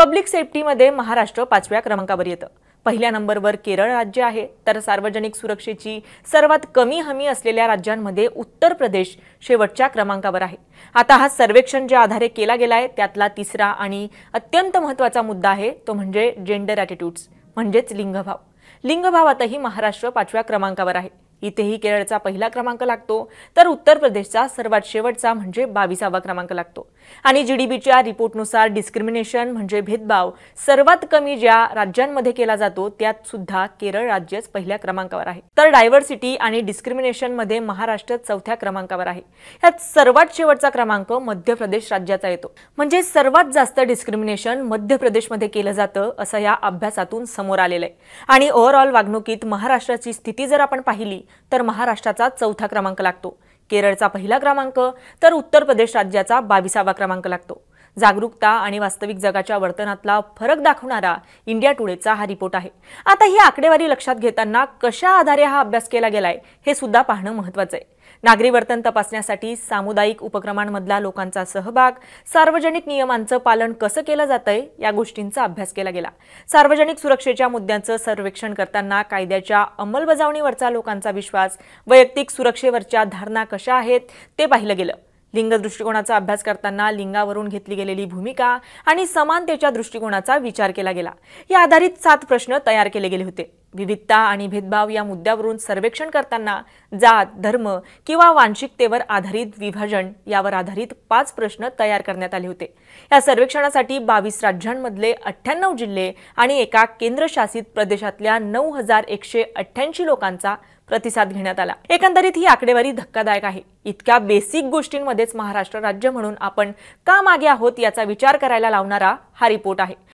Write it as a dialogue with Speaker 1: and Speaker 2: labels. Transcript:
Speaker 1: Public सेफ्टीमध्ये Maharashtra 5व्या क्रमांकावर येतं। पहिल्या नंबरवर केरळ राज्य आहे, तर सार्वजनिक सुरक्षेची सर्वात कमी हमी असलेल्या राज्यांमध्ये उत्तर प्रदेश शेवटच्या क्रमांकावर आहे। आता हा सर्वेक्षण ज्या आधारे केला गेलाय त्यातला तिसरा आणि अत्यंत महत्त्वाचा मुद्दा आहे तो म्हणजे जेंडर ॲटिट्यूड्स म्हणजेच लिंगभाव। लिंगभावातही महाराष्ट्र 5व्या क्रमांकावर आहे। इथेही केरळचा पहिला क्रमांक लागतो, तर उत्तर प्रदेशचा सर्वात शेवटचा म्हणजे 22वा क्रमांक लागतो। आणि जीडीपीच्या रिपोर्टनुसार डिस्क्रिमिनेशन म्हणजे भेदभाव सर्वात कमी ज्या राज्यांमध्ये केला जातो त्यात सुद्धा केरळ राज्यच पहिल्या क्रमांकावर आहे। तर डायव्हर्सिटी आणि डिस्क्रिमिनेशन मध्ये महाराष्ट्र 4थ्या क्रमांकावर आहे। यात सर्वात शेवटचा क्रमांक मध्य प्रदेश राज्याचा येतो। म्हणजे सर्वात जास्त डिस्क्रिमिनेशन मध्य प्रदेशमध्ये केलं जातं असं या अभ्यासातून समोर आलेलं आहे। आणि ओव्हरऑल वागणुकीत महाराष्ट्राची स्थिती जर आपण पाहिली तर महाराष्ट्राचा 4था क्रमांक लागतो, केरळचा पहिला क्रमांक, तर उत्तर प्रदेश राज्याचा 22वा क्रमांक लागतो। जागरूकता आणि वास्तविक जगाच्या वर्तनातला फरक दाखवणारा इंडिया टुडेचा हा रिपोर्ट आहे। आता ही आकडेवारी लक्षात घेताना कशा आधारे हा अभ्यास केला गेलाय हे सुद्धा पाहणं महत्त्वाचं आहे। नागरी वर्तन तपासण्यासाठी सामुदायिक उपक्रमांमधला लोकांचा सहभाग, सार्वजनिक नियमांचं पालन कसं केलं जातंय या गोष्टींचा अभ्यास केला गेला। सार्वजनिक सुरक्षेच्या मुद्द्यांचं सर्वेक्षण करताना कायद्याच्या अंमलबजावणीवरचा लोकांचा विश्वास, वैयक्तिक सुरक्षेवरच्या धारणा कशा आहेत ते पाहिलं गेलं। लिंग दृष्टिकोनाचा अभ्यास करताना लिंगावरून घेतली गेलेली भूमिका आणि समानतेच्या दृष्टिकोनाचा विचार केला गेला। या आधारित 7 प्रश्न तयार केले गेले होते। विविधता आणि भेदभाव या मुद्द्यावरून सर्वेक्षण करताना जात, धर्म किंवा वांशिकतेवर आधारित विभाजन यावर आधारित 5 प्रश्न तयार करण्यात आले होते। या सर्वेक्षणासाठी 22 राज्यांमधले 98 जिल्हे आणि एका केंद्रशासित प्रदेशातल्या 9188 लोकांचा प्रतिसाद घेण्यात आला। एकंदरीत ही आकडेवारी धक्कादायक आहे। इतक्या बेसिक गोष्टींमध्येच महाराष्ट्र राज्य म्हणून आपण का मागे आहोत याचा विचार करायला लावणारा हा रिपोर्ट आहे।